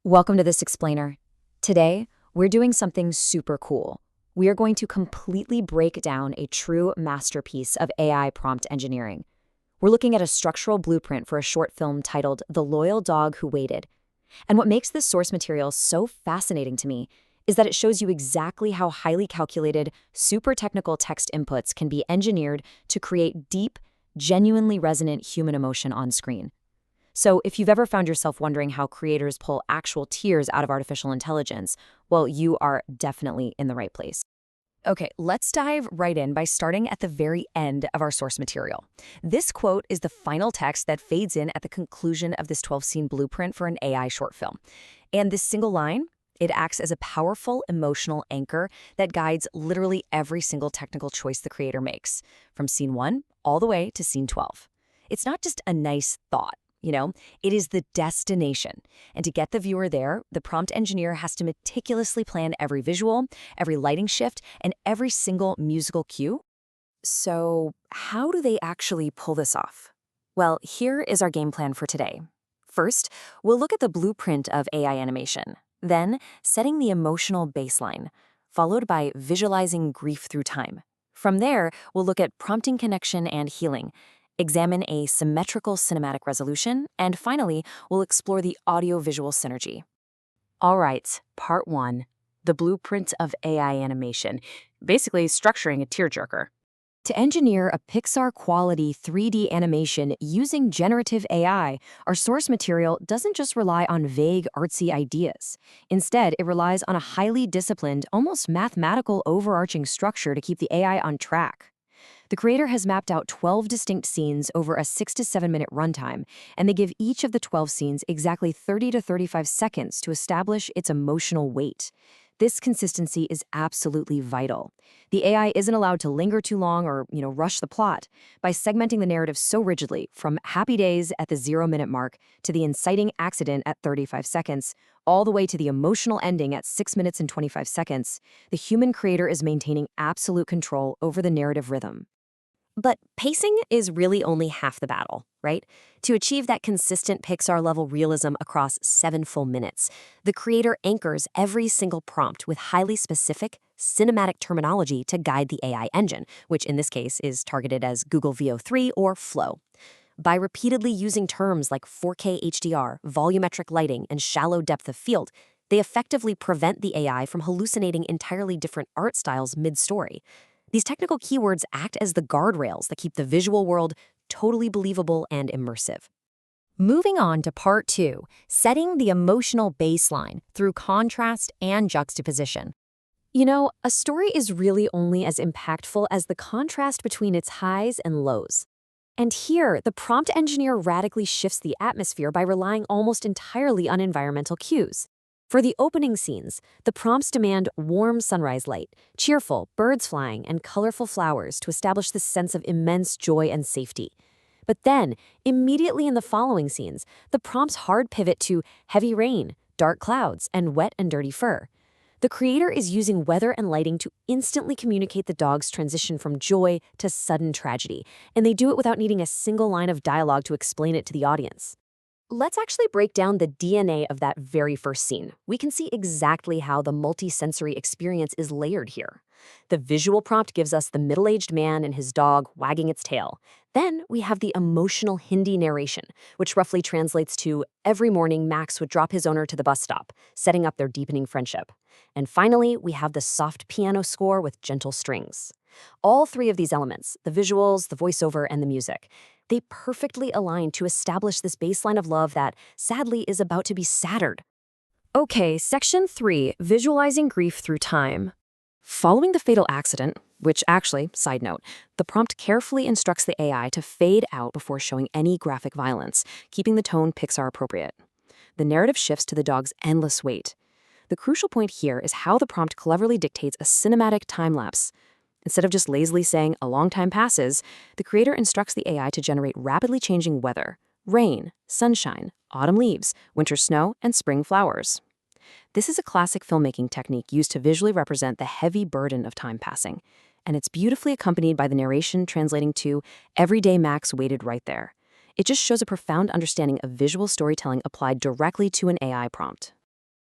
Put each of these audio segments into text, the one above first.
Welcome to This Explainer. Today, we're doing something super cool. We are going to completely break down a true masterpiece of AI prompt engineering. We're looking at a structural blueprint for a short film titled The Loyal Dog Who Waited. And what makes this source material so fascinating to me is that it shows you exactly how highly calculated, super technical text inputs can be engineered to create deep, genuinely resonant human emotion on screen. So, if you've ever found yourself wondering how creators pull actual tears out of artificial intelligence, well, you are definitely in the right place. Okay, let's dive right in by starting at the very end of our source material. This quote is the final text that fades in at the conclusion of this 12-scene blueprint for an AI short film. And this single line, it acts as a powerful emotional anchor that guides literally every single technical choice the creator makes, from scene 1 all the way to scene 12. It's not just a nice thought. It is the destination. And to get the viewer there, the prompt engineer has to meticulously plan every visual, every lighting shift, and every single musical cue. So, how do they actually pull this off? Well, here is our game plan for today. First, we'll look at the blueprint of AI animation, then setting the emotional baseline, followed by visualizing grief through time. From there, we'll look at prompting connection and healing, examine a symmetrical cinematic resolution, and finally, we'll explore the audio-visual synergy. All right, part 1, the blueprint of AI animation, basically structuring a tearjerker. To engineer a Pixar-quality 3D animation using generative AI, our source material doesn't just rely on vague, artsy ideas. Instead, it relies on a highly disciplined, almost mathematical overarching structure to keep the AI on track. The creator has mapped out 12 distinct scenes over a 6 to 7 minute runtime, and they give each of the 12 scenes exactly 30 to 35 seconds to establish its emotional weight. This consistency is absolutely vital. The AI isn't allowed to linger too long or, rush the plot. By segmenting the narrative so rigidly, from happy days at the 0-minute mark to the inciting accident at 35 seconds, all the way to the emotional ending at 6 minutes and 25 seconds, the human creator is maintaining absolute control over the narrative rhythm. But pacing is really only half the battle, right? To achieve that consistent Pixar-level realism across 7 full minutes, the creator anchors every single prompt with highly specific, cinematic terminology to guide the AI engine, which in this case is targeted as Google VO3 or Flow. By repeatedly using terms like 4K HDR, volumetric lighting, and shallow depth of field, they effectively prevent the AI from hallucinating entirely different art styles mid-story. These technical keywords act as the guardrails that keep the visual world totally believable and immersive. Moving on to part 2, setting the emotional baseline through contrast and juxtaposition. A story is really only as impactful as the contrast between its highs and lows. And here, the prompt engineer radically shifts the atmosphere by relying almost entirely on environmental cues. For the opening scenes, the prompts demand warm sunrise light, cheerful birds flying, and colorful flowers to establish this sense of immense joy and safety. But then, immediately in the following scenes, the prompts hard pivot to heavy rain, dark clouds, and wet and dirty fur. The creator is using weather and lighting to instantly communicate the dog's transition from joy to sudden tragedy, and they do it without needing a single line of dialogue to explain it to the audience. Let's actually break down the DNA of that very first scene. We can see exactly how the multi-sensory experience is layered here. The visual prompt gives us the middle-aged man and his dog wagging its tail. Then we have the emotional Hindi narration, which roughly translates to, every morning Max would drop his owner to the bus stop, setting up their deepening friendship. And finally, we have the soft piano score with gentle strings. All 3 of these elements, the visuals, the voiceover, and the music, they perfectly align to establish this baseline of love that, sadly, is about to be saddered. Okay, section 3, visualizing grief through time. Following the fatal accident, which actually, side note, the prompt carefully instructs the AI to fade out before showing any graphic violence, keeping the tone Pixar appropriate. The narrative shifts to the dog's endless wait. The crucial point here is how the prompt cleverly dictates a cinematic time lapse. Instead of just lazily saying a long time passes, the creator instructs the AI to generate rapidly changing weather: rain, sunshine, autumn leaves, winter snow, and spring flowers. This is a classic filmmaking technique used to visually represent the heavy burden of time passing, and it's beautifully accompanied by the narration translating to "Everyday Max waited right there." It just shows a profound understanding of visual storytelling applied directly to an AI prompt.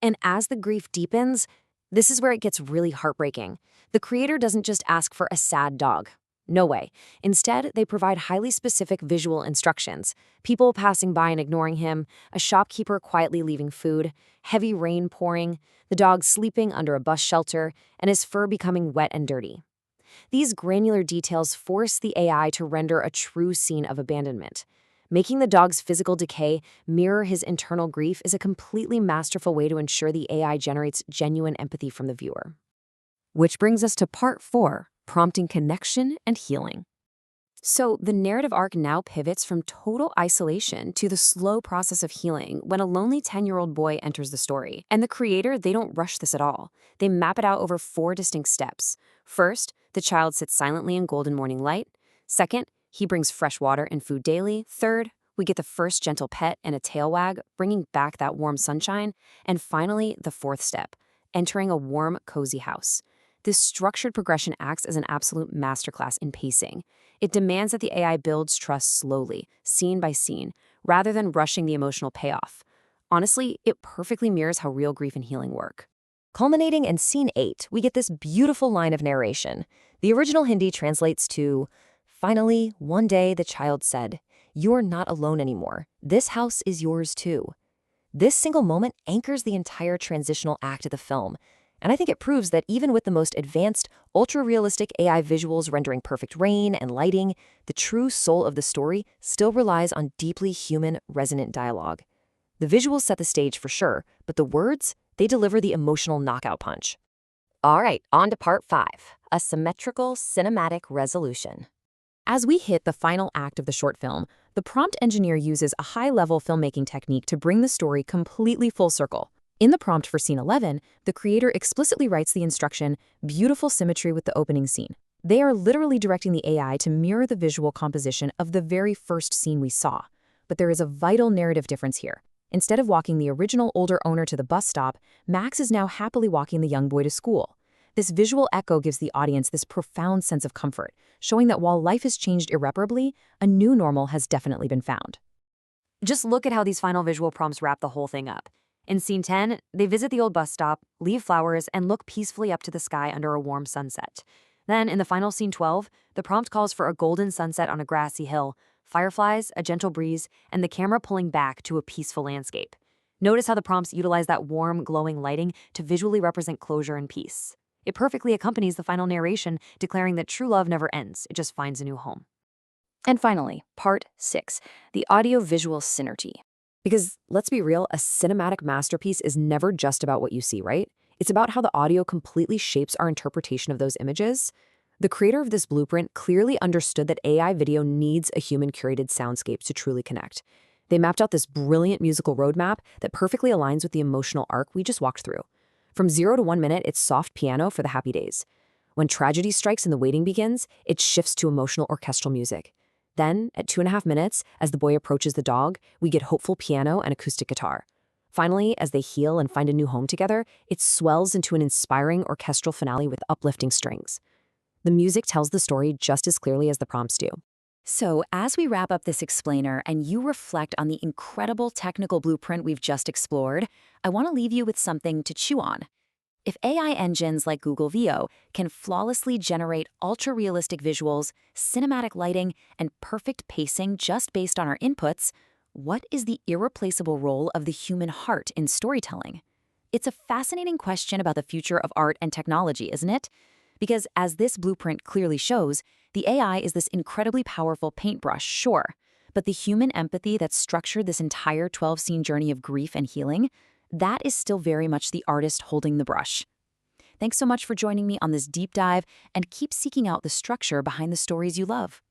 And as the grief deepens, this is where it gets really heartbreaking. The creator doesn't just ask for a sad dog. No way. Instead, they provide highly specific visual instructions. People passing by and ignoring him, a shopkeeper quietly leaving food, heavy rain pouring, the dog sleeping under a bus shelter, and his fur becoming wet and dirty. These granular details force the AI to render a true scene of abandonment. Making the dog's physical decay mirror his internal grief is a completely masterful way to ensure the AI generates genuine empathy from the viewer. Which brings us to part 4, prompting connection and healing. So the narrative arc now pivots from total isolation to the slow process of healing when a lonely 10-year-old boy enters the story. And the creator, they don't rush this at all. They map it out over 4 distinct steps. First, the child sits silently in golden morning light. Second, he brings fresh water and food daily. Third, we get the first gentle pet and a tail wag, bringing back that warm sunshine. And finally, the 4th step, entering a warm, cozy house. This structured progression acts as an absolute masterclass in pacing. It demands that the AI builds trust slowly, scene by scene, rather than rushing the emotional payoff. Honestly, it perfectly mirrors how real grief and healing work. Culminating in scene 8, we get this beautiful line of narration. The original Hindi translates to, "Finally, one day the child said, 'You're not alone anymore. This house is yours too.'" This single moment anchors the entire transitional act of the film. And I think it proves that even with the most advanced, ultra-realistic AI visuals rendering perfect rain and lighting, the true soul of the story still relies on deeply human, resonant dialogue. The visuals set the stage for sure, but the words, they deliver the emotional knockout punch. All right, on to part 5, a symmetrical cinematic resolution. As we hit the final act of the short film, the prompt engineer uses a high-level filmmaking technique to bring the story completely full circle. In the prompt for scene 11, the creator explicitly writes the instruction, "Beautiful symmetry with the opening scene." They are literally directing the AI to mirror the visual composition of the very first scene we saw. But there is a vital narrative difference here. Instead of walking the original older owner to the bus stop, Max is now happily walking the young boy to school. This visual echo gives the audience this profound sense of comfort, showing that while life has changed irreparably, a new normal has definitely been found. Just look at how these final visual prompts wrap the whole thing up. In scene 10, they visit the old bus stop, leave flowers, and look peacefully up to the sky under a warm sunset. Then, in the final scene 12, the prompt calls for a golden sunset on a grassy hill, fireflies, a gentle breeze, and the camera pulling back to a peaceful landscape. Notice how the prompts utilize that warm, glowing lighting to visually represent closure and peace. It perfectly accompanies the final narration, declaring that true love never ends, it just finds a new home. And finally, part 6, the audio-visual synergy. Because let's be real, a cinematic masterpiece is never just about what you see, right? It's about how the audio completely shapes our interpretation of those images. The creator of this blueprint clearly understood that AI video needs a human-curated soundscape to truly connect. They mapped out this brilliant musical roadmap that perfectly aligns with the emotional arc we just walked through. From 0 to 1 minute, it's soft piano for the happy days. When tragedy strikes and the waiting begins, it shifts to emotional orchestral music. Then, at 2.5 minutes, as the boy approaches the dog, we get hopeful piano and acoustic guitar. Finally, as they heal and find a new home together, it swells into an inspiring orchestral finale with uplifting strings. The music tells the story just as clearly as the prompts do. So, as we wrap up this explainer and you reflect on the incredible technical blueprint we've just explored, I want to leave you with something to chew on. If AI engines like Google Veo can flawlessly generate ultra-realistic visuals, cinematic lighting, and perfect pacing just based on our inputs, what is the irreplaceable role of the human heart in storytelling? It's a fascinating question about the future of art and technology, isn't it? Because as this blueprint clearly shows, the AI is this incredibly powerful paintbrush, sure, but the human empathy that structured this entire 12-scene journey of grief and healing, that is still very much the artist holding the brush. Thanks so much for joining me on this deep dive, and keep seeking out the structure behind the stories you love.